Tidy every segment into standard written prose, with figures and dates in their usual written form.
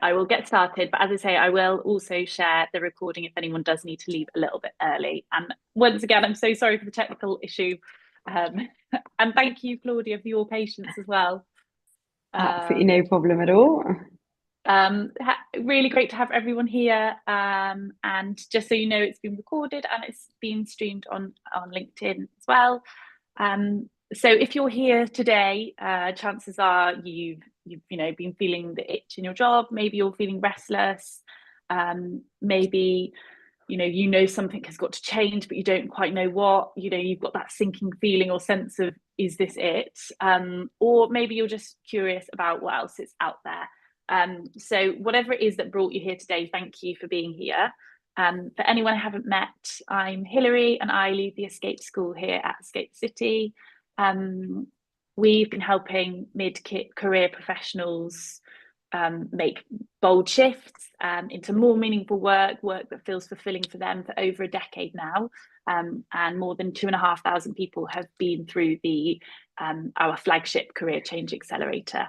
I will get started, but as I say, I will also share the recording if anyone does need to leave a little bit early. And once again, I'm so sorry for the technical issue. Um, and thank you, Claudia, for your patience as well. Absolutely Um, no problem at all. Really great to have everyone here. And just so you know, it's been recorded and it's been streamed on LinkedIn as well. So if you're here today, chances are you've been feeling the itch in your job. Maybe you're feeling restless. Maybe something has got to change, but you don't quite know what. You've got that sinking feeling or sense of, is this it? Or maybe you're just curious about what else is out there. So whatever it is that brought you here today, thank you for being here. For anyone I haven't met, I'm Hilary and I lead the Escape School here at Escape City. We've been helping mid-career professionals make bold shifts into more meaningful work that feels fulfilling for them for over a decade now. And more than 2,500 people have been through our flagship Career Change Accelerator.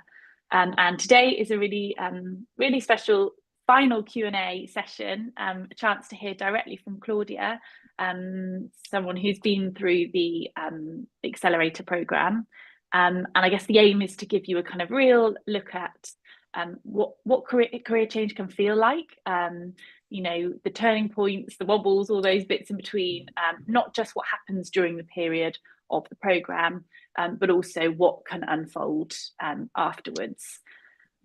And today is a really special final Q&A session, a chance to hear directly from Claudia, someone who's been through the Accelerator program. And I guess the aim is to give you a kind of real look at what career change can feel like, the turning points, the wobbles, all those bits in between, not just what happens during the period of the program, but also what can unfold afterwards.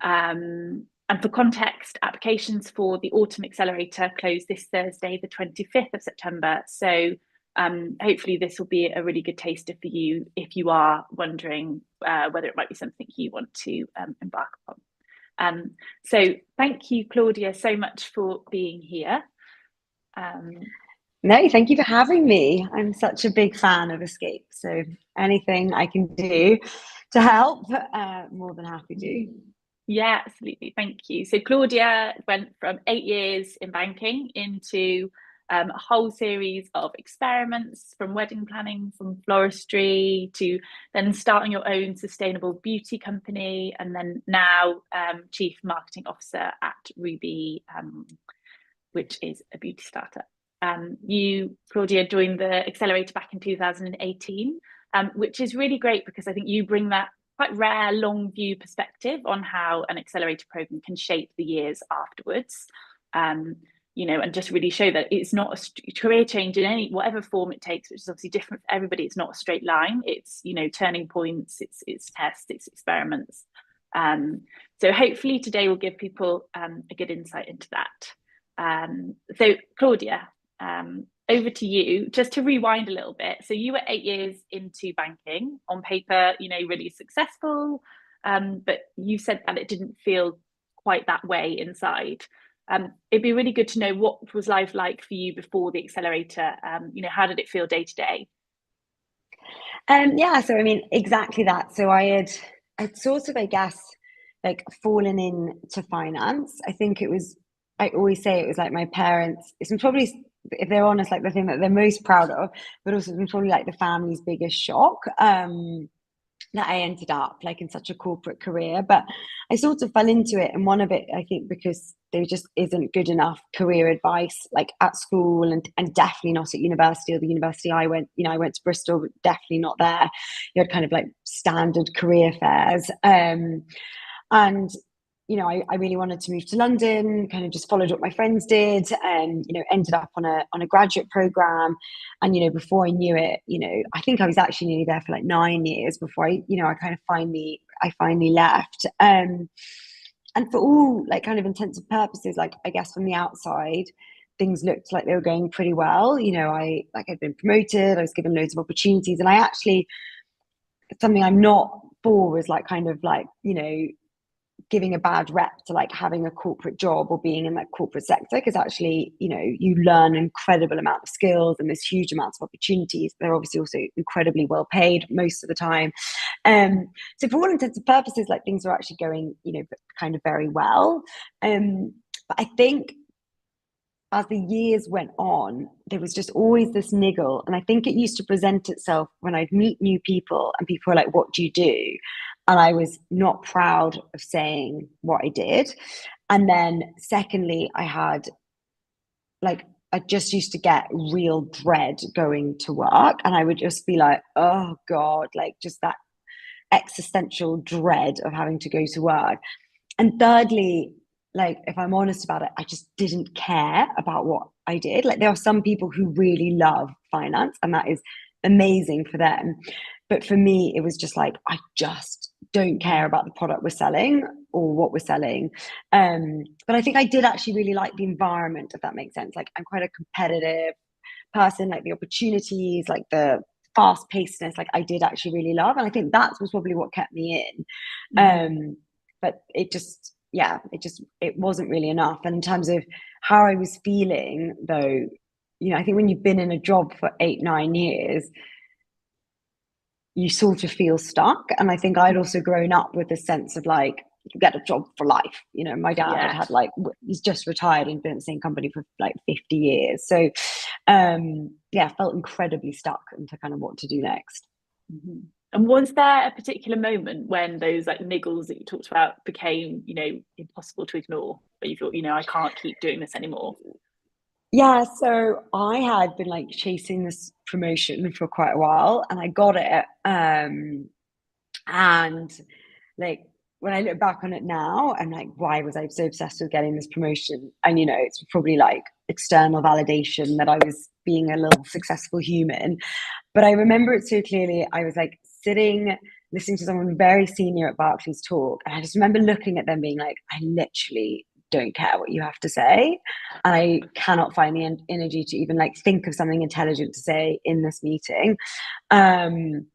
And for context, applications for the Autumn Accelerator close this Thursday, the 25th of September. So hopefully this will be a really good taster for you if you are wondering whether it might be something you want to embark upon. So thank you, Claudia, so much for being here. No, thank you for having me. I'm such a big fan of Escape, so anything I can do to help, more than happy to. Yeah, absolutely. Thank you. So Claudia went from 8 years in banking into a whole series of experiments, from wedding planning, from floristry, to then starting your own sustainable beauty company, and then now Chief Marketing Officer at Ruby, which is a beauty startup. You, Claudia, joined the Accelerator back in 2018, which is really great because I think you bring that quite rare long view perspective on how an accelerator program can shape the years afterwards. And just really show that it's not a career change in any whatever form it takes, which is obviously different for everybody. It's not a straight line. It's turning points. It's tests. It's experiments. So hopefully today will give people a good insight into that. So Claudia, over to you, just to rewind a little bit. So you were 8 years into banking, on paper, really successful, but you said that it didn't feel quite that way inside. It'd be really good to know what was life like for you before the accelerator. How did it feel day to day? Yeah, so I mean, exactly that. So I'd sort of, I guess, like fallen into finance. I think I always say it was like my parents, it's probably, if they're honest, like the thing that they're most proud of, but also it's probably like the family's biggest shock. That I ended up like in such a corporate career, but I sort of fell into it. And one of it, I think, because there just isn't good enough career advice like at school and definitely not at university, or the university I went, I went to Bristol, but definitely not there. You had kind of like standard career fairs. And I really wanted to move to London, kind of just followed what my friends did, and ended up on a graduate program. And before I knew it, I think I was actually nearly there for like 9 years before I kind of finally left. And for all like kind of intents and purposes, like I guess from the outside, things looked like they were going pretty well. I'd been promoted, I was given loads of opportunities, and I actually, something I'm not for was like kind of like giving a bad rep to like having a corporate job or being in that corporate sector, because actually you learn an incredible amount of skills and there's huge amounts of opportunities. They're obviously also incredibly well paid most of the time. So for all intents and purposes, like things were actually going kind of very well. But I think as the years went on, there was just always this niggle. And I think it used to present itself when I'd meet new people and people were like, what do you do? And I was not proud of saying what I did. And then secondly, I just used to get real dread going to work, and I would just be like, oh God, like just that existential dread of having to go to work. And thirdly, like if I'm honest about it, I just didn't care about what I did. Like there are some people who really love finance, and that is amazing for them. But for me, it was just like, I just don't care about the product we're selling or what we're selling. But I think I did actually really like the environment, if that makes sense. Like I'm quite a competitive person, like the opportunities, like the fast pacedness, like I did actually really love. And I think that was probably what kept me in. But it wasn't really enough. And in terms of how I was feeling though, I think when you've been in a job for 8-9 years, you sort of feel stuck. And I think I'd also grown up with a sense of like, you get a job for life. My dad had like, he's just retired and been at the same company for like 50 years. So felt incredibly stuck into kind of what to do next. And was there a particular moment when those like niggles that you talked about became, impossible to ignore, but you thought, I can't keep doing this anymore? Yeah, so I had been like chasing this promotion for quite a while, and I got it. And like when I look back on it now, I'm like, why was I so obsessed with getting this promotion? And it's probably like external validation that I was being a little successful human. But I remember it so clearly. I was like sitting, listening to someone very senior at Barclays talk, and I just remember looking at them being like, I literally don't care what you have to say, and I cannot find the energy to even like think of something intelligent to say in this meeting. And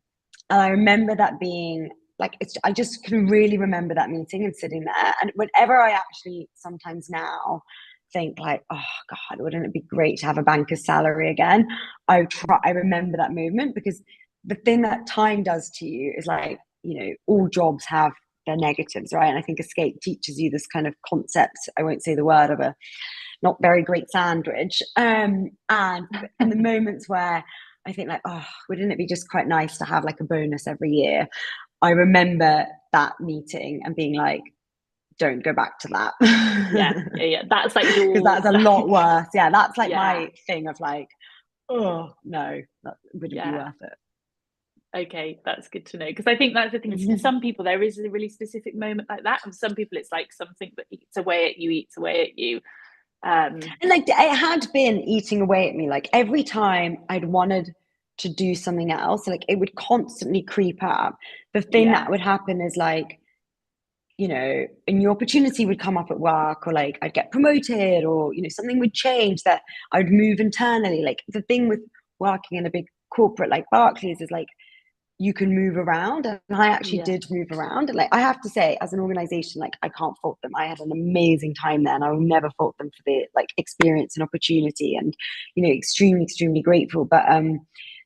I remember that being like, I just can really remember that meeting and sitting there. And whenever I actually sometimes now think like, oh God, wouldn't it be great to have a banker's salary again? I remember that moment, because the thing that time does to you is like, all jobs have their negatives, right? And I think Escape teaches you this kind of concept, I won't say the word, of a not very great sandwich. And in the moments where I think like, oh, wouldn't it be just quite nice to have like a bonus every year? I remember that meeting and being like, don't go back to that. Yeah. That's like your, because that's a lot worse. Yeah, that's like my thing of like, oh no, that wouldn't be worth it. Okay, that's good to know, because I think that's the thing. For some people, there is a really specific moment like that, and some people, it's like something that eats away at you. And like it had been eating away at me. Like every time I'd wanted to do something else, like it would constantly creep up. The thing that would happen is like, a new opportunity would come up at work, or like I'd get promoted, or something would change that I'd move internally. Like the thing with working in a big corporate like Barclays is like, you can move around, and I actually did move around. And like I have to say, as an organization, like I can't fault them. I had an amazing time there, and I will never fault them for the like experience and opportunity, and extremely grateful. But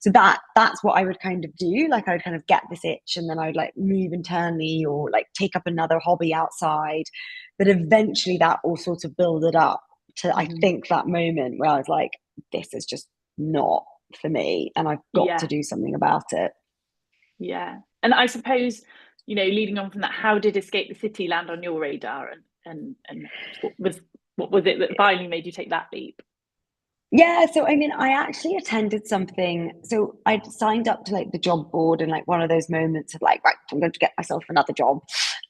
so that's what I would kind of do. Like I would kind of get this itch, and then I would like move internally, or like take up another hobby outside. But eventually that all sort of builded up to I think that moment where I was like, this is just not for me, and I've got to do something about it. Yeah. And I suppose, leading on from that, how did Escape the City land on your radar, and what was it that finally made you take that leap? Yeah, so I mean, I actually attended something. So I'd signed up to like the job board, and like one of those moments of like, right, I'm going to get myself another job.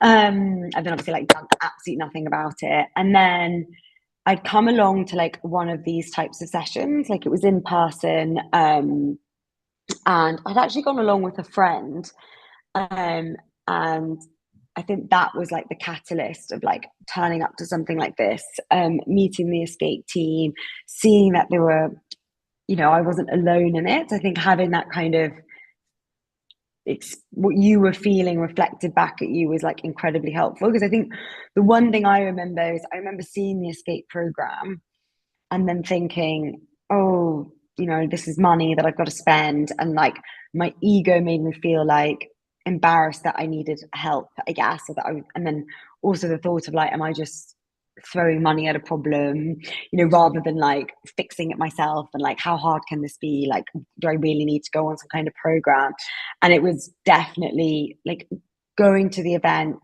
And then obviously like done absolutely nothing about it. And then I'd come along to like one of these types of sessions, like it was in person. And I'd actually gone along with a friend. And I think that was like the catalyst of like turning up to something like this, meeting the Escape team, seeing that there were, I wasn't alone in it. I think having that kind of what you were feeling reflected back at you was like incredibly helpful. Because I think the one thing I remember is I remember seeing the Escape program and then thinking, oh, this is money that I've got to spend. And like my ego made me feel like embarrassed that I needed help, I guess. And then also the thought of like, am I just throwing money at a problem, rather than like fixing it myself, and like, how hard can this be? Like, do I really need to go on some kind of program? And it was definitely like going to the event,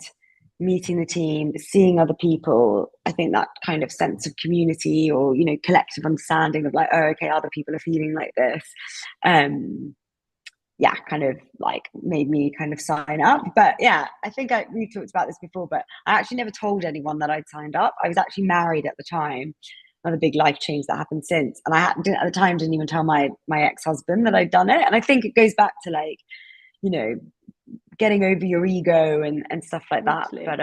meeting the team, seeing other people, I think that kind of sense of community or, you know, collective understanding of like, oh, okay, other people are feeling like this. Yeah, kind of like made me kind of sign up. But yeah, I think we talked about this before, but I actually never told anyone that I'd signed up. I was actually married at the time. Another big life change that happened since. And at the time didn't even tell my ex-husband that I'd done it. And I think it goes back to like, you know, getting over your ego and stuff like that. But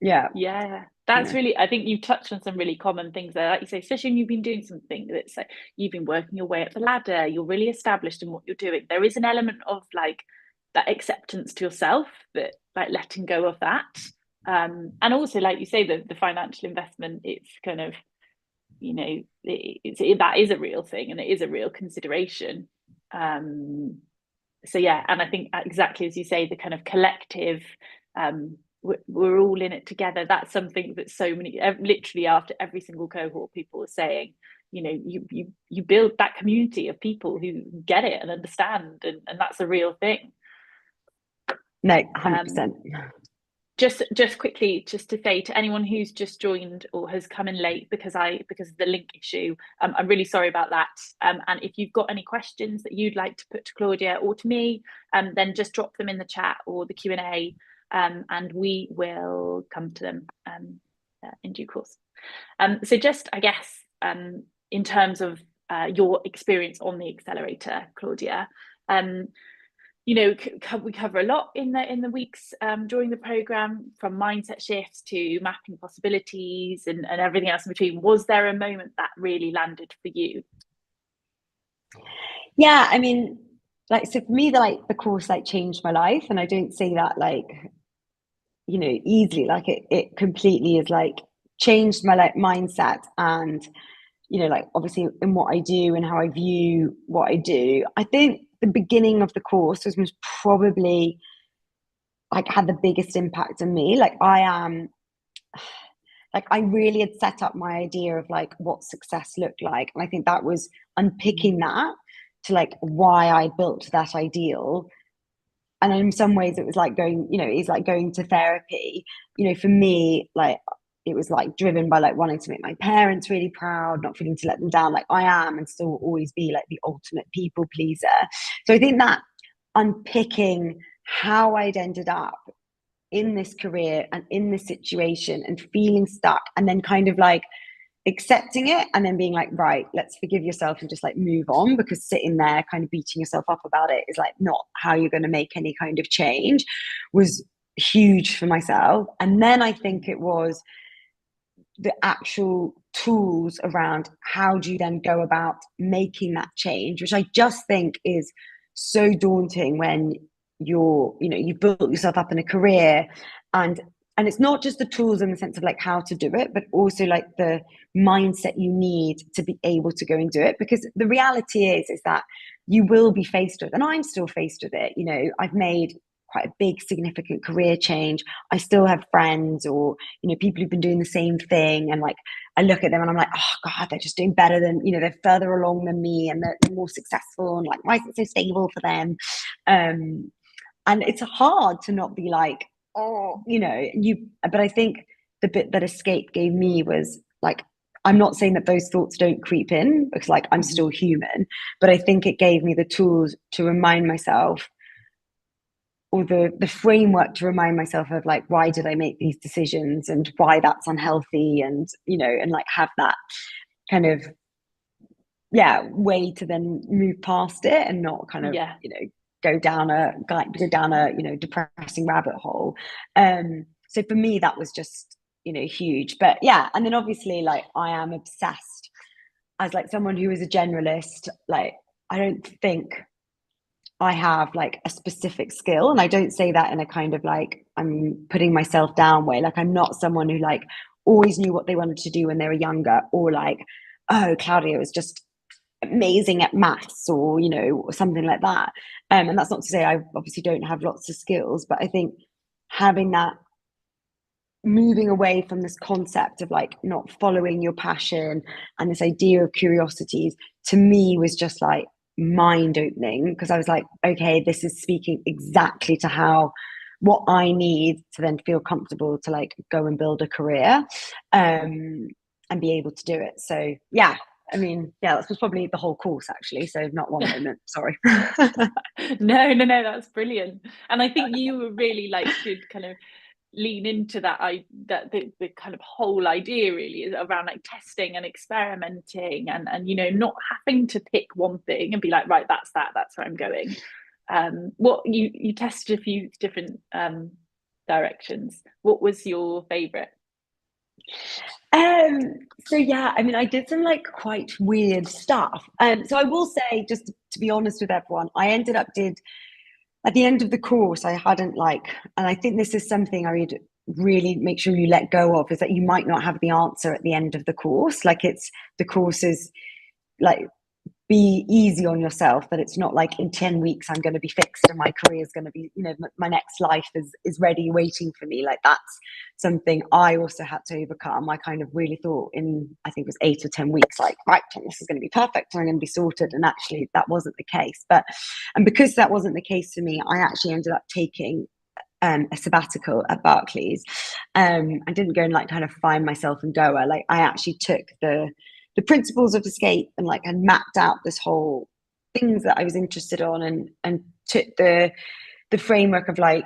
yeah, that's really, I think you touched on some really common things there, like you say, especially when you've been doing something that's like you've been working your way up the ladder, you're really established in what you're doing. There is an element of like that acceptance to yourself, that like letting go of that. And also, like you say, the financial investment, it's kind of, you know, that is a real thing and it is a real consideration. So yeah, and I think exactly as you say, the kind of collective, we're all in it together. That's something that so many, literally after every single cohort, people are saying, you know, you build that community of people who get it and understand, and that's a real thing. No, 100%. Just quickly, just to say to anyone who's just joined or has come in late because of the link issue, I'm really sorry about that. And if you've got any questions that you'd like to put to Claudia or to me, then just drop them in the chat or the Q&A, and we will come to them in due course. So just, I guess, in terms of your experience on the accelerator, Claudia, you know, we cover a lot in the weeks during the program, from mindset shifts to mapping possibilities and everything else in between. Was there a moment that really landed for you? Yeah, I mean, like, so for me, the course like changed my life, and I don't say that like, you know, easily. Like it completely is like changed my like mindset, and you know, like obviously in what I do and how I view what I do. I think the beginning of the course was probably like had the biggest impact on me. Like I really had set up my idea of like what success looked like, and I think that was unpicking that to like why I built that ideal. And in some ways it was like going, you know, it's like going to therapy. You know, for me, like it was like driven by like wanting to make my parents really proud, not feeling to let them down like I am, and still always be like the ultimate people pleaser. So I think that unpicking how I'd ended up in this career and in this situation and feeling stuck, and then kind of like accepting it and then being like, right, let's forgive yourself and just like move on, because sitting there kind of beating yourself up about it is like not how you're going to make any kind of change, was huge for myself. And then I think it was the actual tools around how do you then go about making that change, which I just think is so daunting when you're, you know, you've built yourself up in a career, and it's not just the tools in the sense of like how to do it, but also like the mindset you need to be able to go and do it. Because the reality is that you will be faced with, and I'm still faced with it, you know, I've made quite a big significant career change. I still have friends or, you know, people who've been doing the same thing, and like I look at them and I'm like, oh god, they're just doing better than, you know, they're further along than me, and they're more successful, and like why is it so stable for them? And it's hard to not be like, oh, you know, but I think the bit that Escape gave me was like, I'm not saying that those thoughts don't creep in, because like I'm still human, but I think it gave me the tools to remind myself, or the framework to remind myself of like, why did I make these decisions and why that's unhealthy, and you know, and like have that kind of way to then move past it and not kind of you know go down a you know depressing rabbit hole. So for me that was just, you know, huge. But yeah, and then obviously like I am obsessed as like someone who is a generalist. Like I don't think I have like a specific skill, and I don't say that in a kind of like I'm putting myself down way. Like I'm not someone who like always knew what they wanted to do when they were younger, or like, oh, Claudia was just amazing at maths, or you know, or something like that. And that's not to say I obviously don't have lots of skills, but I think having that, moving away from this concept of like not following your passion and this idea of curiosities, to me was just like mind opening, because I was like, okay, this is speaking exactly to how what I need to then feel comfortable to like go and build a career, and be able to do it. So yeah, I mean, yeah, that was probably the whole course actually. So not one moment, sorry. No, that's brilliant. And I think you were really like did kind of lean into that, that the kind of whole idea really is around like testing and experimenting, and you know, not having to pick one thing and be like, right, that's where I'm going. What you tested a few different directions. What was your favorite? So yeah, I mean, I did some like quite weird stuff. So I will say, just to be honest with everyone, I ended up did at the end of the course, I hadn't like, and I think this is something I would really make sure you let go of, is that you might not have the answer at the end of the course. Like the course is like, be easy on yourself, that it's not like in 10 weeks I'm going to be fixed and my career is going to be, you know, my next life is ready waiting for me. Like that's something I also had to overcome. I kind of really thought in, I think it was 8 or 10 weeks, like, right, this is going to be perfect and I'm going to be sorted. And actually that wasn't the case. And because that wasn't the case for me, I actually ended up taking a sabbatical at Barclays. I didn't go and like kind of find myself in Goa. Like I actually took the principles of Escape and like and mapped out this whole things that I was interested on, and took the framework of like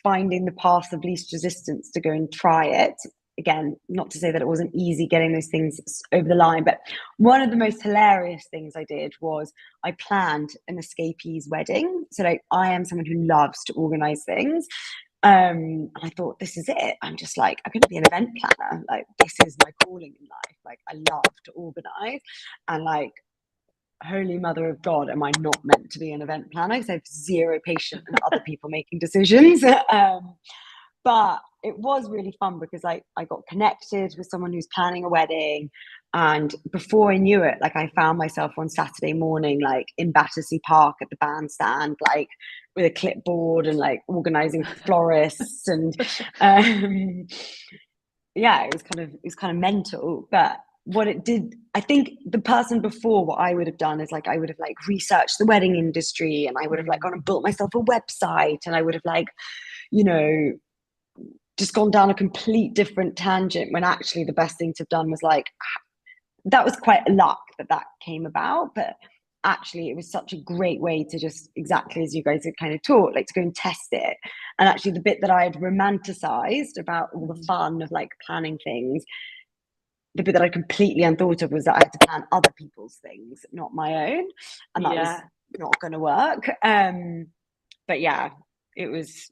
finding the path of least resistance to go and try it. Again, not to say that it wasn't easy getting those things over the line, but one of the most hilarious things I did was I planned an escapee's wedding. So like I am someone who loves to organize things. I thought, this is it. I'm just like, I'm going to be an event planner. Like, this is my calling in life. Like, I love to organize. And like, holy mother of God, am I not meant to be an event planner? Because I have zero patience in other people making decisions. But it was really fun because I got connected with someone who's planning a wedding. And before I knew it, like I found myself on Saturday morning, like in Battersea Park at the bandstand, like with a clipboard and like organizing florists. And yeah, it was kind of mental. But what it did, I think the person before, what I would have done is like I would have like researched the wedding industry, and I would have like gone and built myself a website, and I would have like, you know, just gone down a complete different tangent, when actually the best thing to have done was like, that was quite a luck that came about. But actually it was such a great way to just, exactly as you guys had kind of taught, like to go and test it. And actually the bit that I had romanticized about all the fun of like planning things, the bit that I completely unthought of was that I had to plan other people's things, not my own. And that was not going to work. But yeah, it was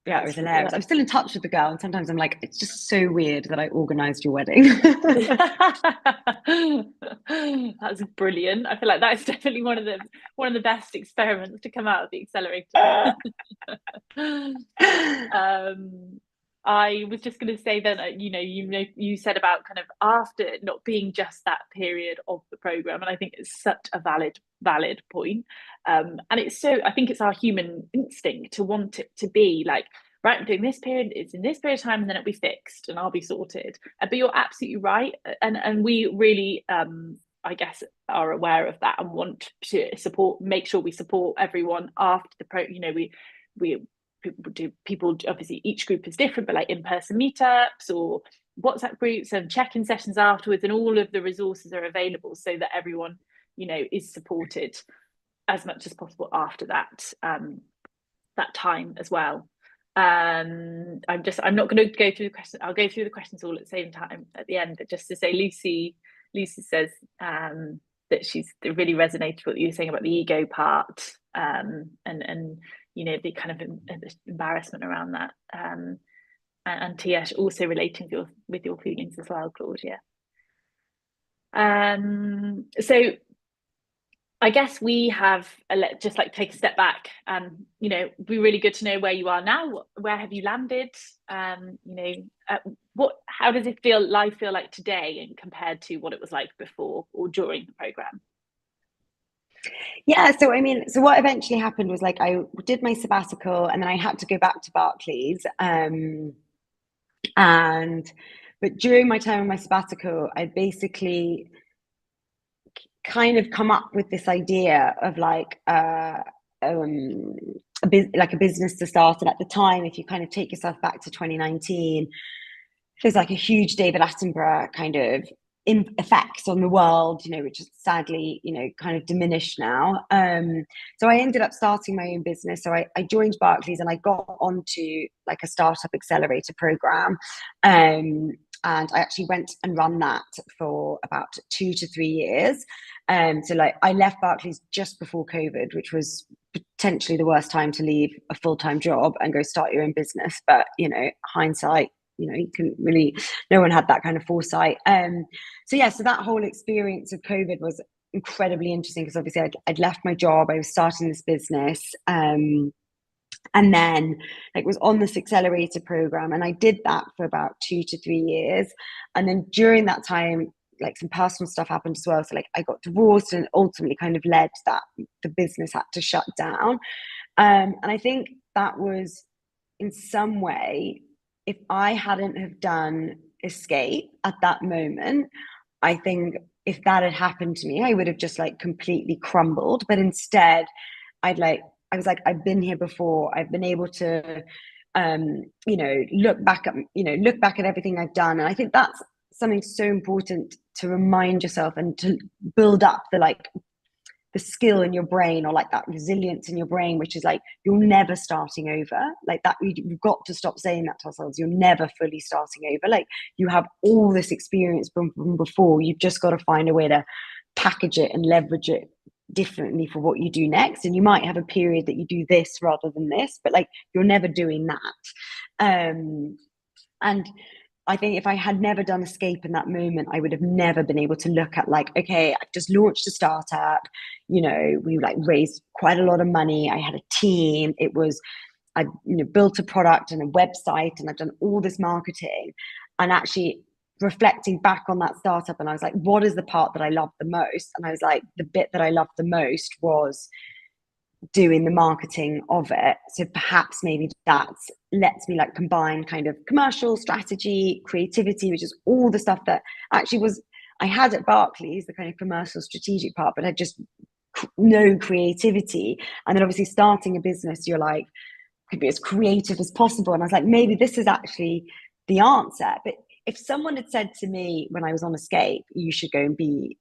hilarious. I'm still in touch with the girl, and sometimes I'm like, it's just so weird that I organised your wedding. That's brilliant. I feel like that's definitely one of the best experiments to come out of the accelerator. I was just going to say that you said about kind of after not being just that period of the program, and I think it's such a valid point. And it's so, I think it's our human instinct to want it to be like, right, I'm doing this period, it's in this period of time, and then it'll be fixed and I'll be sorted. But you're absolutely right, and we really I guess are aware of that and want to make sure we support everyone after the we people obviously each group is different, but like in-person meetups or WhatsApp groups and check-in sessions afterwards, and all of the resources are available so that everyone is supported as much as possible after that that time as well. I'm not going to go through the questions. I'll go through the questions all at the same time at the end, but just to say, Lucy says that she's really resonated with what you were saying about the ego part, and the kind of embarrassment around that, and Tia also relating with your feelings as well, Claudia. So I guess we have just like take a step back, and it'd be really good to know where you are now. Where have you landed? How does it feel like today, and compared to what it was like before or during the program? Yeah, so I mean, so what eventually happened was like I did my sabbatical, and then I had to go back to Barclays. But during my time in my sabbatical, I basically kind of come up with this idea of like like a business to start. And at the time, if you kind of take yourself back to 2019, there's like a huge David Attenborough kind of effects on the world, which is sadly, kind of diminished now. So I ended up starting my own business. So I joined Barclays and I got onto like a startup accelerator program. And I actually went and run that for about 2 to 3 years. So like I left Barclays just before COVID, which was potentially the worst time to leave a full-time job and go start your own business. But, hindsight, you couldn't really, no one had that kind of foresight. So that whole experience of COVID was incredibly interesting because obviously I'd left my job, I was starting this business. And then like was on this accelerator program, and I did that for about 2 to 3 years. And then during that time, like some personal stuff happened as well. So like I got divorced, and ultimately kind of led that the business had to shut down. And I think that was in some way, if I hadn't have done Escape at that moment, I think if that had happened to me, I would have just like completely crumbled. But instead, I was like, I've been here before. I've been able to, look back at everything I've done. And I think that's something so important to remind yourself and to build up the skill in your brain, or like that resilience in your brain, which is like, you're never starting over. Like that, we've got to stop saying that to ourselves. You're never fully starting over. Like you have all this experience from before. You've just got to find a way to package it and leverage it differently for what you do next. And you might have a period that you do this rather than this, but like you're never doing that. And I think if I had never done Escape in that moment, I would have never been able to look at like, okay, I've just launched a startup, we like raised quite a lot of money. I had a team. I built a product and a website, and I've done all this marketing. And actually reflecting back on that startup, and I was like, what is the part that I loved the most? And I was like, the bit that I loved the most was doing the marketing of it. So perhaps maybe that lets me like combine kind of commercial strategy, creativity, which is all the stuff that actually I had at Barclays, the kind of commercial strategic part, but I just no creativity. And then obviously starting a business, you're like, could be as creative as possible. And I was like, maybe this is actually the answer. But if someone had said to me when I was on Escape, you should go and be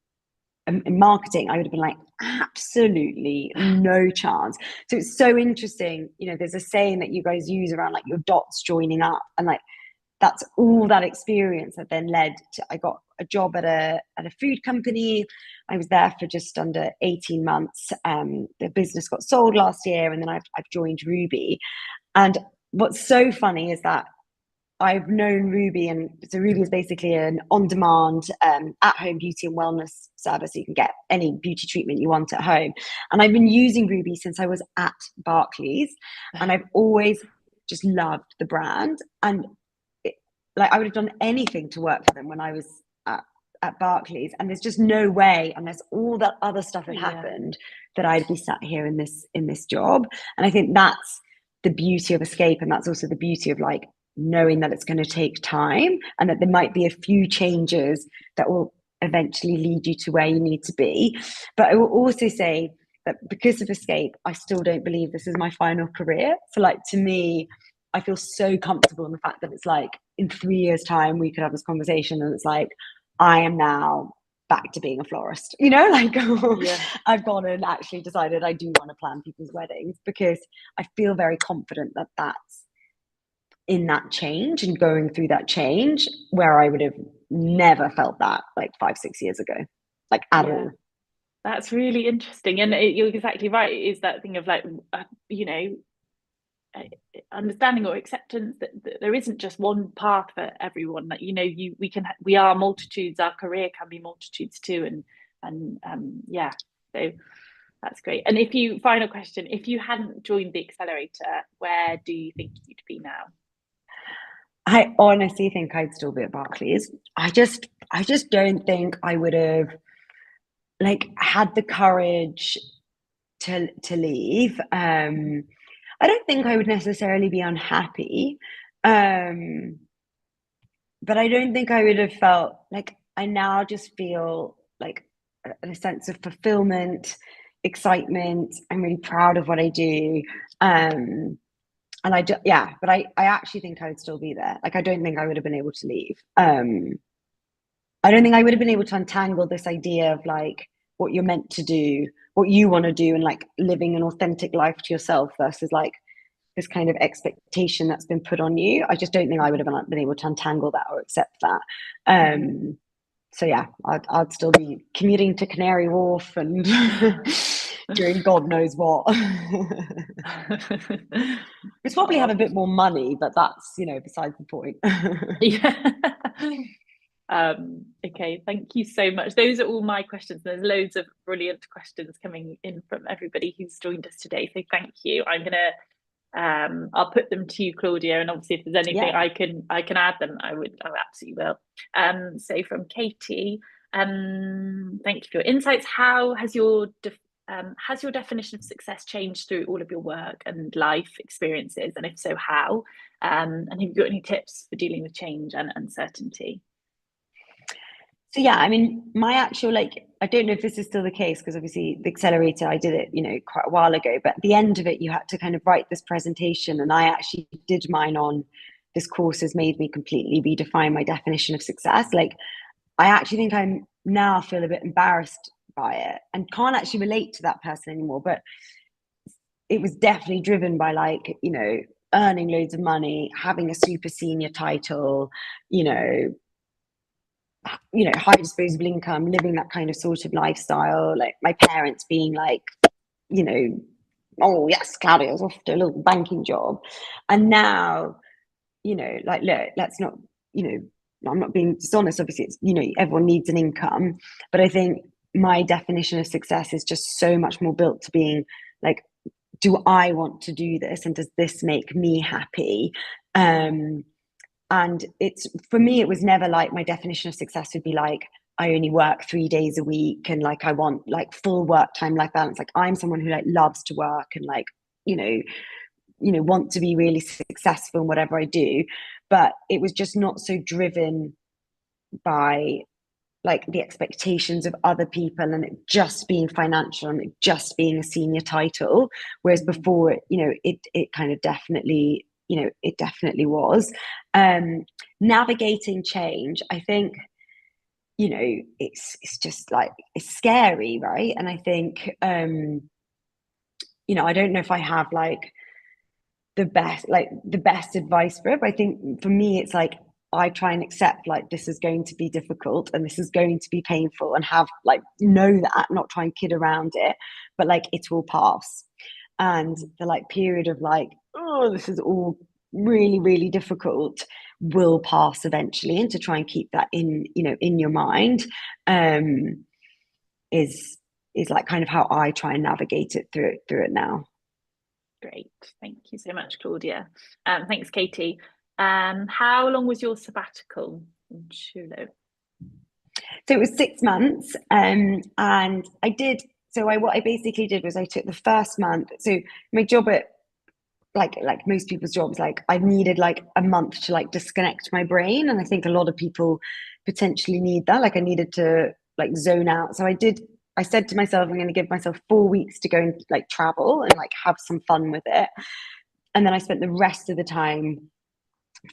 in marketing, I would have been like, absolutely no chance. So it's so interesting. There's a saying that you guys use around like your dots joining up, and like that's all that experience that then led to, I got a job at a food company. I was there for just under 18 months. The business got sold last year, and then I've joined Ruby. And what's so funny is that I've known Ruby, and so Ruby is basically an on-demand at-home beauty and wellness service. You can get any beauty treatment you want at home. And I've been using Ruby since I was at Barclays, and I've always just loved the brand. And I would have done anything to work for them when I was at Barclays. And there's just no way, unless all that other stuff had happened, that I'd be sat here in this job. And I think that's the beauty of Escape, and that's also the beauty of like knowing that it's going to take time, and that there might be a few changes that will eventually lead you to where you need to be. But I will also say that because of Escape, I still don't believe this is my final career. So like, to me, I feel so comfortable in the fact that it's like in 3 years' time we could have this conversation, and it's like, I am now back to being a florist, like I've gone and actually decided I do want to plan people's weddings, because I feel very confident that that's in that change and going through that change, where I would have never felt that like 5-6 years ago, like at all. That's really interesting. And you're exactly right. It is that thing of like, understanding or acceptance that there isn't just one path for everyone. That we are multitudes. Our career can be multitudes too. So that's great. And final question, if you hadn't joined the accelerator, where do you think you'd be now? I honestly think I'd still be at Barclays. I just don't think I would have like had the courage to leave. I don't think I would necessarily be unhappy, but I don't think I would have felt like, I now just feel like a sense of fulfillment excitement. I'm really proud of what I do. And I do, yeah, but I actually think I would still be there. Like, I don't think I would have been able to leave. I don't think I would have been able to untangle this idea of like what you're meant to do, what you want to do, and like living an authentic life to yourself versus like this kind of expectation that's been put on you. I just don't think I would have been able to untangle that or accept that. So yeah, I'd still be commuting to Canary Wharf and doing God knows what. We'd probably have a bit more money, but that's, besides the point. Yeah. Okay, thank you so much. Those are all my questions. There's loads of brilliant questions coming in from everybody who's joined us today. So thank you. I'll put them to you, Claudia, and obviously if there's anything I can add them, I absolutely will. So from Katie, thank you for your insights. How has your definition of success changed through all of your work and life experiences, and if so, how? And have you got any tips for dealing with change and uncertainty? So yeah, I mean, my actual, like, I don't know if this is still the case because obviously the accelerator, I did it, quite a while ago, but at the end of it, you had to kind of write this presentation, and I actually did mine on this course has made me completely redefine my definition of success. Like, I actually think I'm now feel a bit embarrassed by it and can't actually relate to that person anymore. But it was definitely driven by like, earning loads of money, having a super senior title, high disposable income, living that kind of sort of lifestyle, like my parents being like, oh yes, Claudia's off to a little banking job. And now, like, look, let's not, I'm not being dishonest, obviously it's, everyone needs an income, but I think my definition of success is just so much more built to being like, do I want to do this, and does this make me happy? And it's, for me, it was never like my definition of success would be like, I only work 3 days a week and like I want like full work time life balance. Like, I'm someone who like loves to work and like, want to be really successful in whatever I do. But it was just not so driven by like the expectations of other people and it just being financial and it just being a senior title. Whereas before, it kind of definitely, it definitely was. Navigating change, I think, it's just like, it's scary, right? And I think, I don't know if I have like the best advice for it, but I think for me, it's like, I try and accept like this is going to be difficult and this is going to be painful, and have like, know that, not try and kid around it, but like it will pass. And the like period of like, oh, this is all really, really difficult will pass eventually, and to try and keep that in your mind is like kind of how I try and navigate it through it now. Great, thank you so much, Claudia. Thanks, Katie. How long was your sabbatical in Chulo? So it was 6 months, and I did. So what I basically did was I took the first month. So my job at like most people's jobs, like I needed like a month to like disconnect my brain, and I think a lot of people potentially need that. Like, I needed to like zone out. So I did. I said to myself, I'm going to give myself 4 weeks to go and like travel and like have some fun with it, and then I spent the rest of the time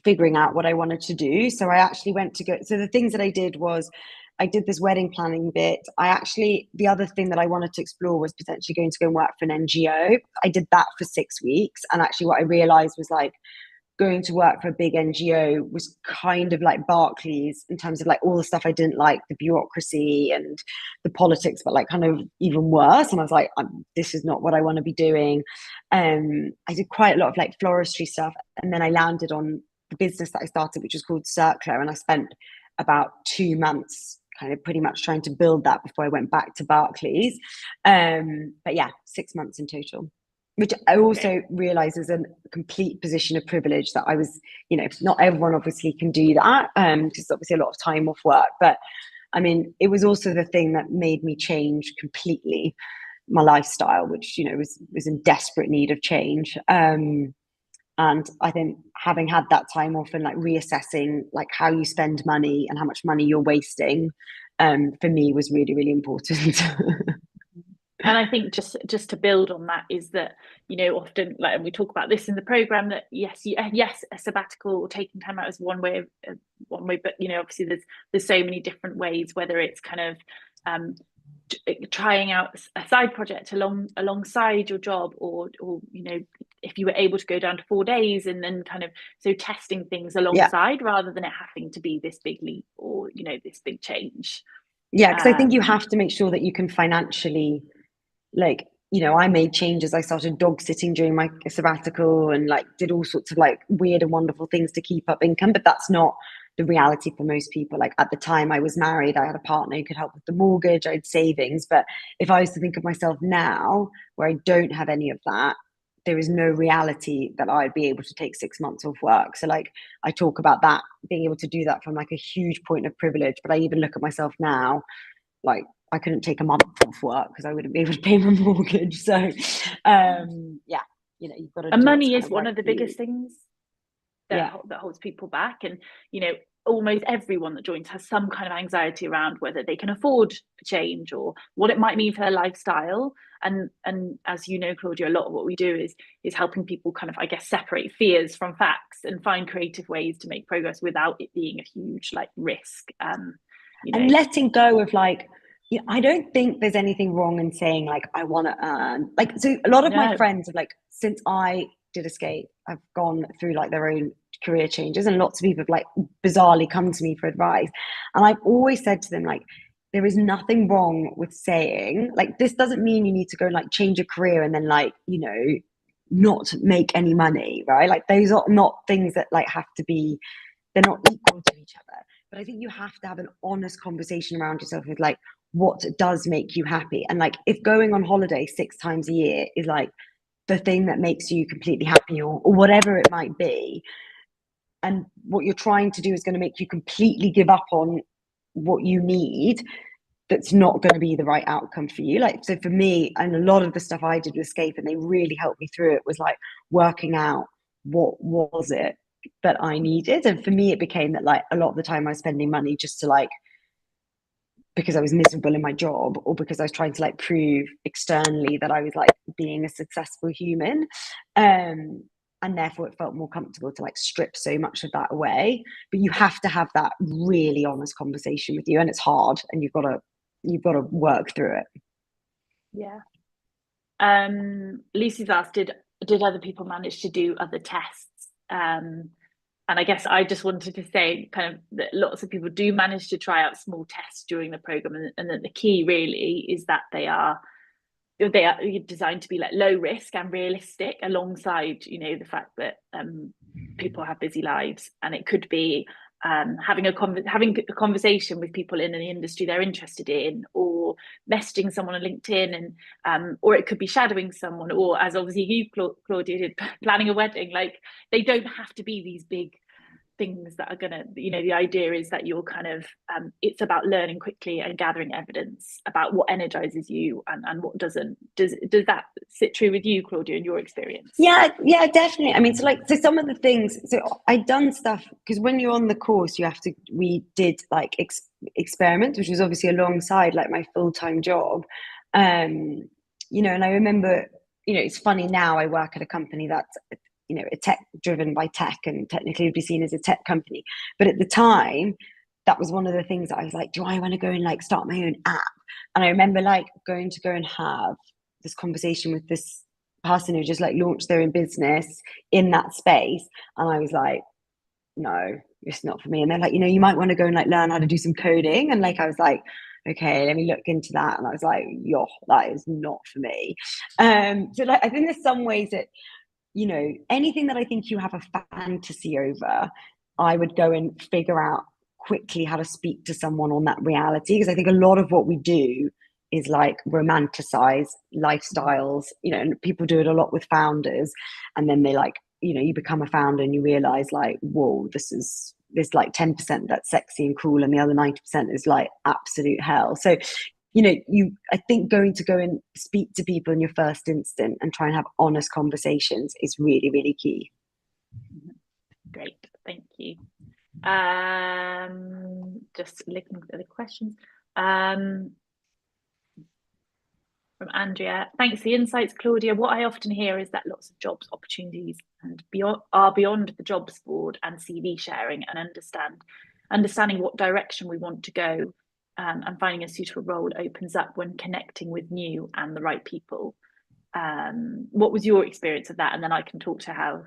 figuring out what I wanted to do. So I actually went to go. So the things that I did was I did this wedding planning bit. The other thing that I wanted to explore was potentially going to go and work for an NGO. I did that for 6 weeks. And actually what I realized was like, going to work for a big NGO was kind of like Barclays in terms of like all the stuff I didn't like, the bureaucracy and the politics, but like kind of even worse. And I was like, this is not what I want to be doing. I did quite a lot of like floristry stuff. And then I landed on the business that I started, which was called Circular. And I spent about 2 months kind of pretty much trying to build that before I went back to Barclays. But yeah, 6 months in total, which I also realize is a complete position of privilege that I was, not everyone obviously can do that, because it's obviously a lot of time off work. But I mean, it was also the thing that made me change completely my lifestyle, which, was in desperate need of change. And I think having had that time off and like reassessing like how you spend money and how much money you're wasting, for me was really, really important. And I think just to build on that is that, often, like, and we talk about this in the program, that yes, a sabbatical or taking time out is one way, but obviously there's so many different ways, whether it's kind of trying out a side project alongside your job, or if you were able to go down to 4 days, and then kind of testing things alongside, rather than it having to be this big leap or this big change. Yeah, because I think you have to make sure that you can financially, like, I made changes. I started dog sitting during my sabbatical and like did all sorts of like weird and wonderful things to keep up income, but that's not the reality for most people. Like, at the time I was married, I had a partner who could help with the mortgage, I had savings. But if I was to think of myself now, where I don't have any of that, there is no reality that I'd be able to take 6 months off work. So like, I talk about that, being able to do that from like a huge point of privilege. But I even look at myself now, like, I couldn't take a month off work because I wouldn't be able to pay my mortgage. So yeah, you've got to and do money what's is one right of the for you. biggest things that holds people back. And almost everyone that joins has some kind of anxiety around whether they can afford a change or what it might mean for their lifestyle. And as Claudia, a lot of what we do is helping people kind of, I guess, separate fears from facts and find creative ways to make progress without it being a huge like risk. And letting go of like, I don't think there's anything wrong in saying like, I want to earn, like, so a lot of my friends have, like, since I did Escape, I've gone through like their own career changes, and lots of people have like bizarrely come to me for advice. And I've always said to them, like, there is nothing wrong with saying, like, this doesn't mean you need to go and like change your career and then like, not make any money, right? Like, those are not things that like have to be, they're not equal to each other. But I think you have to have an honest conversation around yourself with like, what does make you happy? And like, if going on holiday 6 times a year is like the thing that makes you completely happy, or whatever it might be, and what you're trying to do is going to make you completely give up on what you need, that's not going to be the right outcome for you. Like, so for me, and a lot of the stuff I did with Escape, and they really helped me through it, was like working out what was it that I needed. And for me, it became that like a lot of the time I was spending money just to like, because I was miserable in my job, or because I was trying to like prove externally that I was like being a successful human. And therefore it felt more comfortable to like strip so much of that away. But you have to have that really honest conversation with you, and it's hard, and you've got to work through it. Yeah. Lucy's asked, did other people manage to do other tests? And I guess I just wanted to say kind of that lots of people do manage to try out small tests during the program, and that the key really is that they are designed to be like low risk and realistic, alongside the fact that people have busy lives, and it could be having a conversation with people in an industry they're interested in, or messaging someone on LinkedIn, and or it could be shadowing someone, or, as obviously you, Claudia, did, planning a wedding. Like, they don't have to be these big things that are gonna, the idea is that you're kind of it's about learning quickly and gathering evidence about what energizes you and what doesn't. Does that sit true with you, Claudia, in your experience? Yeah, definitely. I mean, so some of the things, so I'd done stuff, because when you're on the course, we did like experiments, which was obviously alongside like my full-time job. And I remember, it's funny now, I work at a company that's, a tech driven by tech, and technically would be seen as a tech company. But at the time, that was one of the things that I was like, do I want to go and like start my own app? And I remember like going to go and have this conversation with this person who just like launched their own business in that space. And I was like, no, it's not for me. And they're like, you might want to go and like learn how to do some coding. And like, I was like, okay, let me look into that. And I was like, yo, that is not for me. So like, I think there's some ways that, anything that I think you have a fantasy over, I would go and figure out quickly how to speak to someone on that reality. Because I think a lot of what we do is like romanticize lifestyles, and people do it a lot with founders. And then they like, you become a founder and you realize like, whoa, this like 10% that's sexy and cool, and the other 90% is like absolute hell. So I think going and speak to people in your first instant and try and have honest conversations is really, really key. Great, thank you. Just looking at the questions. From Andrea, thanks for the insights, Claudia. What I often hear is that lots of jobs opportunities and are beyond the jobs board and CV sharing, and understanding what direction we want to go, and finding a suitable role opens up when connecting with new and the right people. What was your experience of that? And then I can talk to how,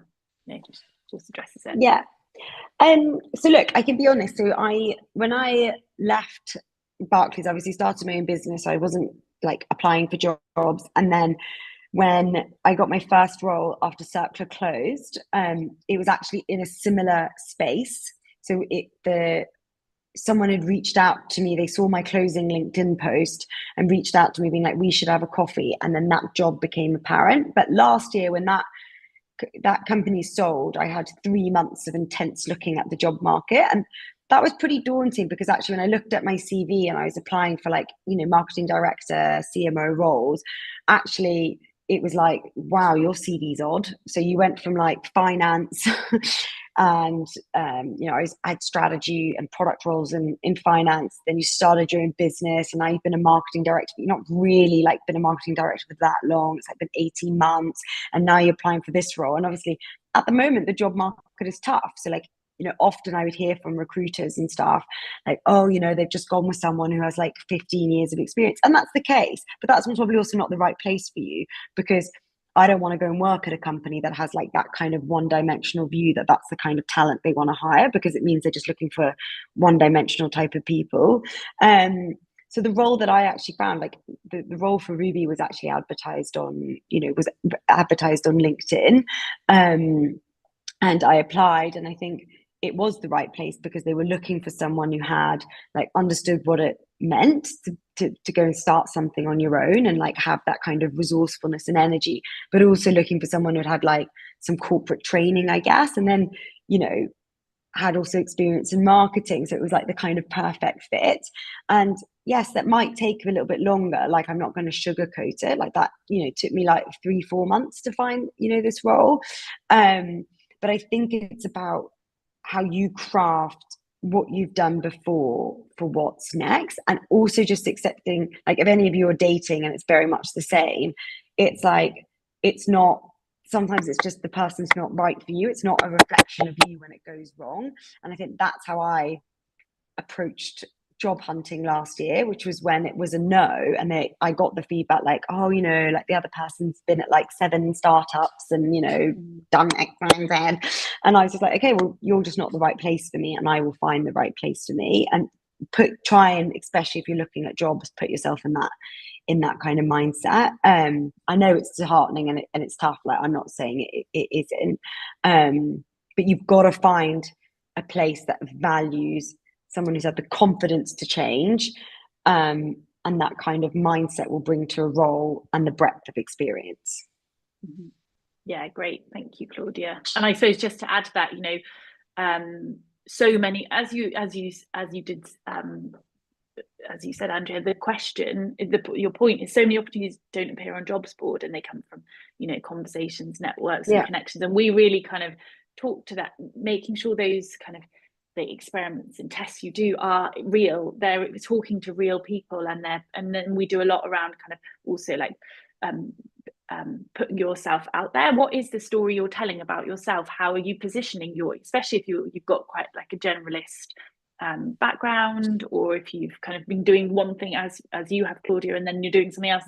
just addresses it. Yeah. So look, I can be honest. So when I left Barclays, I obviously started my own business. So I wasn't like applying for jobs. And then when I got my first role after Circular closed, it was actually in a similar space. So someone had reached out to me. They saw my closing LinkedIn post and reached out to me being like, we should have a coffee. And then that job became apparent. But last year when that company sold, I had 3 months of intense looking at the job market. And that was pretty daunting because actually when I looked at my CV and I was applying for like, marketing director, CMO roles, actually it was like, wow, your CV's odd. So you went from like finance and I had strategy and product roles in finance. Then you started your own business, and now you've been a marketing director, but you're not really like been a marketing director for that long. It's like been 18 months, and now you're applying for this role. And obviously, at the moment, the job market is tough. So like, often I would hear from recruiters and stuff like, oh, they've just gone with someone who has like 15 years of experience, and that's the case. But that's probably also not the right place for you, because I don't want to go and work at a company that has like that kind of one-dimensional view that that's the kind of talent they want to hire, because it means they're just looking for one-dimensional type of people. So the role that I actually found, like the role for Ruby was actually advertised on, LinkedIn. And I applied, and I think it was the right place because they were looking for someone who had like understood what it meant to go and start something on your own and like have that kind of resourcefulness and energy, but also looking for someone who had like some corporate training, I guess, and then had also experience in marketing. So it was like the kind of perfect fit. And yes, that might take a little bit longer. Like, I'm not going to sugarcoat it like that. Took me like 3-4 months to find this role. But I think it's about how you craft what you've done before for what's next, and also just accepting, like, if any of you are dating and it's very much the same, it's like, it's not, sometimes it's just the person's not right for you. It's not a reflection of you when it goes wrong. And I think that's how I approached job hunting last year, which was when it was a no, and I got the feedback like, oh, like the other person's been at like 7 startups and done X, Y, and Z, and I was just like, okay, well, you're just not the right place for me, and I will find the right place for me. And try and, especially if you're looking at jobs, put yourself in that kind of mindset. I know it's disheartening and it's tough. Like, I'm not saying it isn't, but you've got to find a place that values someone who's had the confidence to change, and that kind of mindset will bring to a role, and the breadth of experience. Mm-hmm. Yeah, great. Thank you, Claudia. And I suppose just to add to that, so many, as you did, as you said, Andrea, the question, your point is, so many opportunities don't appear on jobs board, and they come from, conversations, networks, and connections. And we really kind of talk to that, making sure those kind of the experiments and tests you do are real. They're talking to real people, and then we do a lot around kind of also like putting yourself out there. What is the story you're telling about yourself? How are you positioning especially if you've got quite like a generalist background, or if you've kind of been doing one thing as you have, Claudia, and then you're doing something else.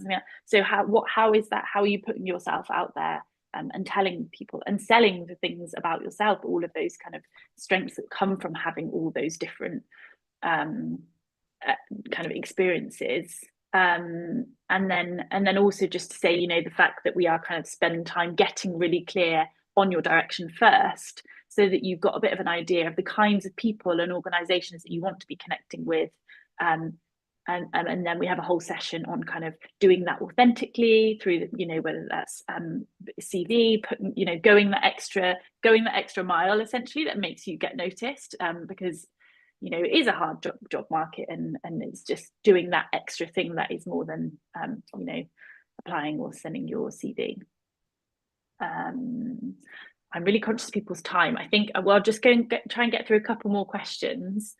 So how is that? How are you putting yourself out there? And telling people and selling the things about yourself, all of those kind of strengths that come from having all those different kind of experiences. And then also just to say, the fact that we are kind of spending time getting really clear on your direction first, so that you've got a bit of an idea of the kinds of people and organizations that you want to be connecting with. And then we have a whole session on kind of doing that authentically through the, whether that's CV, going that extra mile, essentially, that makes you get noticed, because it is a hard job market, and it's just doing that extra thing that is more than applying or sending your CV. I'm really conscious of people's time. I think I'll just go and try and get through a couple more questions.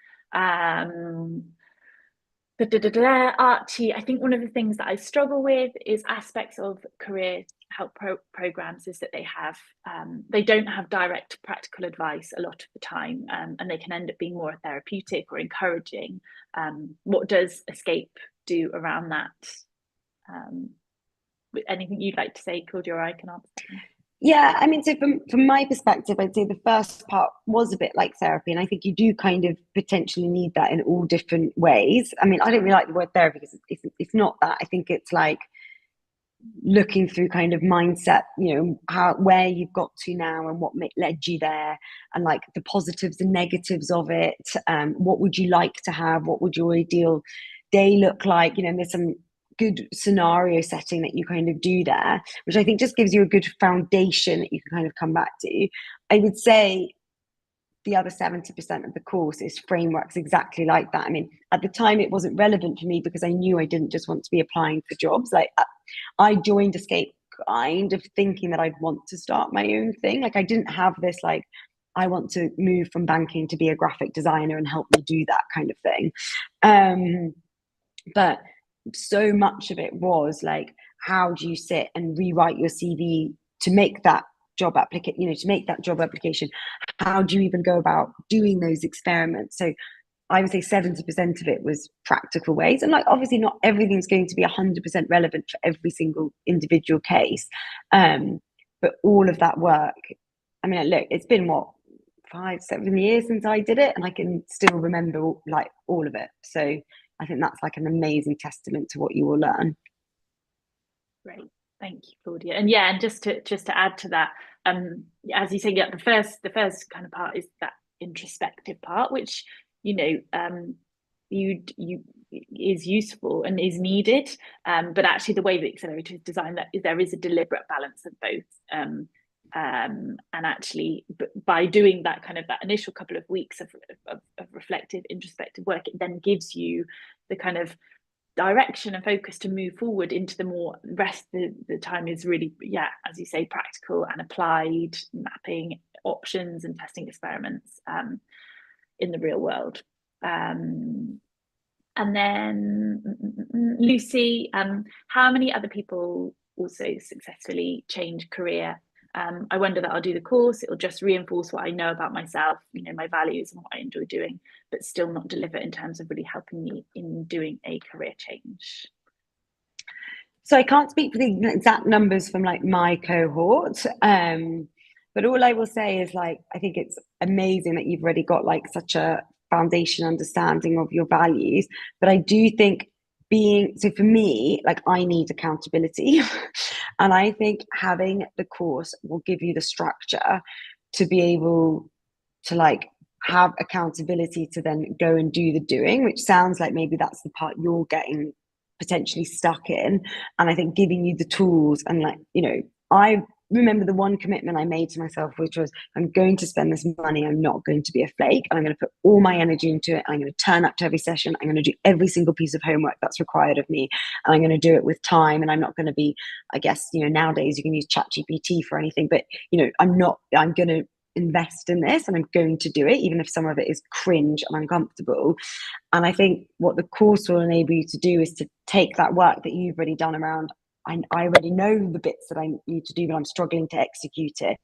Archie, I think one of the things that I struggle with is aspects of career help programs is that they don't have direct practical advice a lot of the time, and they can end up being more therapeutic or encouraging. What does Escape do around that? Anything you'd like to say, Claudia, or I can answer? Yeah, I mean, so from my perspective, I'd say the first part was a bit like therapy, and I think you do kind of potentially need that in all different ways. I mean, I don't really like the word therapy because it's not that. I think it's like looking through kind of mindset, you know, how where you've got to now and what led you there, and like the positives and negatives of it. What would you like to have? What would your ideal day look like? You know, and there's some good scenario setting that you kind of do there, which I think just gives you a good foundation that you can kind of come back to. I would say the other 70% of the course is frameworks exactly like that. I mean, at the time it wasn't relevant for me because I knew I didn't just want to be applying for jobs. Like I joined Escape kind of thinking that I'd want to start my own thing. Like I didn't have this like, I want to move from banking to be a graphic designer and help me do that kind of thing. But so much of it was like, how do you sit and rewrite your CV to make that job application, you know, to make that job application? How do you even go about doing those experiments? So I would say 70% of it was practical ways. And like, obviously not everything's going to be 100% relevant for every single individual case. But all of that work, I mean, look, it's been what, 5-7 years since I did it, and I can still remember like all of it. So I think that's like an amazing testament to what you will learn. Great, thank you, Claudia. And yeah, and just to add to that, as you say, yeah, the first kind of part is that introspective part, which you know, you is useful and is needed. But actually, the way the accelerator is designed, that there is a deliberate balance of both. And actually, by doing that kind of that initial couple of weeks of reflective, introspective work, it then gives you the kind of direction and focus to move forward into the more rest. The time is really, yeah, as you say, practical and applied, mapping options and testing experiments in the real world. And then Lucy, how many other people also successfully change career? I wonder that I'll do the course, it'll just reinforce what I know about myself, you know, my values and what I enjoy doing, but still not deliver in terms of really helping me in doing a career change. So I can't speak for the exact numbers from like my cohort, but all I will say is like, I think it's amazing that you've already got like such a foundation understanding of your values. But I do think so for me, like I need accountability. And I think having the course will give you the structure to be able to like have accountability to then go and do the doing, which sounds like maybe that's the part you're getting potentially stuck in. And I think giving you the tools and like, you know, I remember the one commitment I made to myself, which was I'm going to spend this money. I'm not going to be a flake. And I'm going to put all my energy into it. I'm going to turn up to every session. I'm going to do every single piece of homework that's required of me. And I'm going to do it with time. And I'm not going to be, I guess, you know, nowadays you can use ChatGPT for anything, but, you know, I'm going to invest in this and I'm going to do it, even if some of it is cringe and uncomfortable. And I think what the course will enable you to do is to take that work that you've already done around, I already know the bits that I need to do, but I'm struggling to execute it,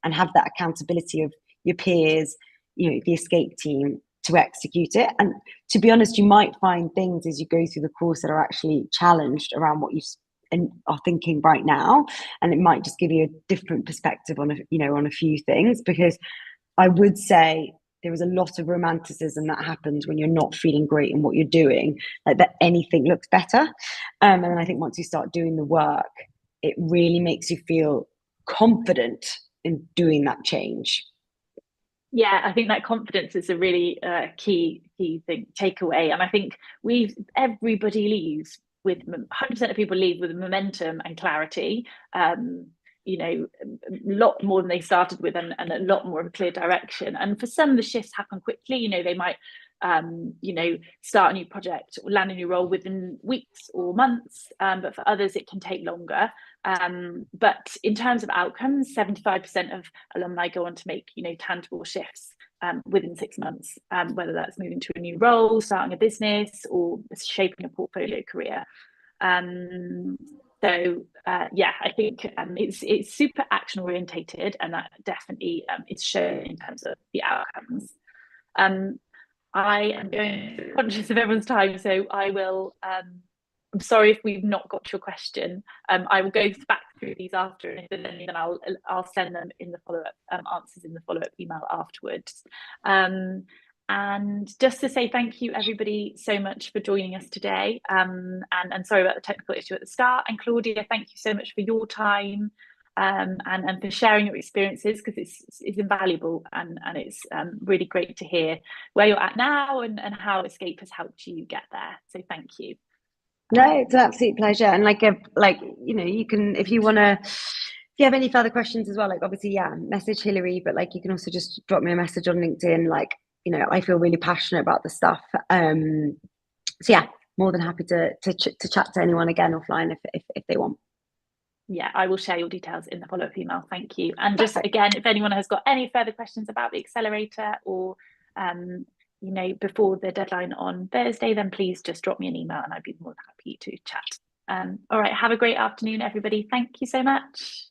and have that accountability of your peers, you know, the Escape team to execute it. And to be honest, you might find things as you go through the course that are actually challenged around what you are thinking right now, and it might just give you a different perspective on on a few things, because I would say there is a lot of romanticism that happens when you're not feeling great in what you're doing, like that anything looks better. And then I think once you start doing the work, it really makes you feel confident in doing that change. Yeah, I think that confidence is a really key thing, takeaway. And I think everybody leaves with 100% of people leave with momentum and clarity. You know, a lot more than they started with, and a lot more of a clear direction. And for some, the shifts happen quickly. You know, they might you know, start a new project or land a new role within weeks or months, but for others it can take longer. But in terms of outcomes, 75% of alumni go on to make, you know, tangible shifts. within 6 months, whether that's moving to a new role, starting a business, or shaping a portfolio career. Yeah, I think it's super action orientated, and that definitely is shown in terms of the outcomes. I am going conscious of everyone's time, so I will. I'm sorry if we've not got to your question. I will go back through these after, and if there's any, then I'll send them in the follow-up answers in the follow-up email afterwards. And just to say thank you, everybody, so much for joining us today. And sorry about the technical issue at the start. And Claudia, thank you so much for your time and for sharing your experiences, because it's invaluable, and it's really great to hear where you're at now and how Escape has helped you get there. So thank you. No, it's an absolute pleasure. And you can, if you you have any further questions as well, like obviously, yeah, message Hilary, but like you can also just drop me a message on LinkedIn. Like, I feel really passionate about the stuff. So yeah, more than happy to chat to anyone again offline if they want. Yeah, I will share your details in the follow-up email. Thank you. And just again, if anyone has got any further questions about the accelerator, or before the deadline on Thursday, then please just drop me an email and I'd be more than happy to chat. All right, have a great afternoon, everybody. Thank you so much.